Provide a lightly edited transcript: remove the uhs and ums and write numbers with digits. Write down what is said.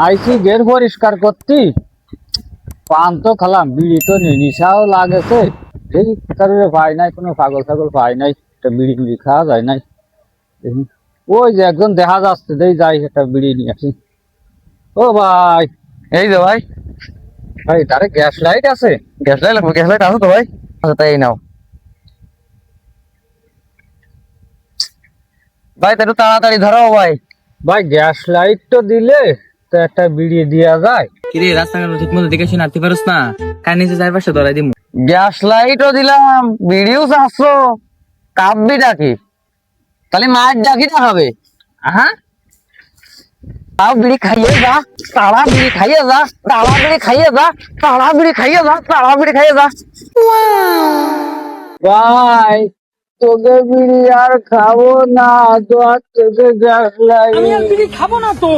আইসি gate পরিষ্কার করতি, পান তো খালাম, বিড়ি তো নিশাও লাগেছে। এই কারণে পাই নাই, কোনো পাগল ছাগল পাই নাই, একটা বিড়ি মিড়ি খাওয়া যায় নাই। দেখি, ওই যে একজন দেখা যাচ্ছে, দেই যাই একটা বিড়ি নিয়ে আসি। ও ভাই, এই যে ভাই, ভাই তারে গ্যাস লাইট আছে? গ্যাস লাইট লাগবে, গ্যাস লাইট আছে তো ভাই? আচ্ছা তাই নাও ভাই, একটু তাড়াতাড়ি ধরো ভাই। ভাই গ্যাস লাইট তো দিলে তো একটা বিড়ি দেওয়া যায়। কিরে রাস্তাঘাট ঠিক মতো দেখে শুনে আনতে পারস না? কার নিচে চারপাশে ধরাই দিমু। গ্যাস লাইটও দিলাম, ভিডিও চাচ্ছো, কাব্বি ডাকি, তাহলে মায়ের ডাকি না হবে? হ্যাঁ, তাও বিড়ি খাইয়ে যা, তারা বিড়ি খাইয়ে যা, তারা বিড়ি খাইয়ে যা, তারা বিড়ি খাইয়ে যা, তারা বিড়ি খাইয়ে যা। ভাই তোকে বিড়ি আর খাবো না, তো আর তোকে গ্যাস লাইট। আমি আর বিড়ি খাবো না তো।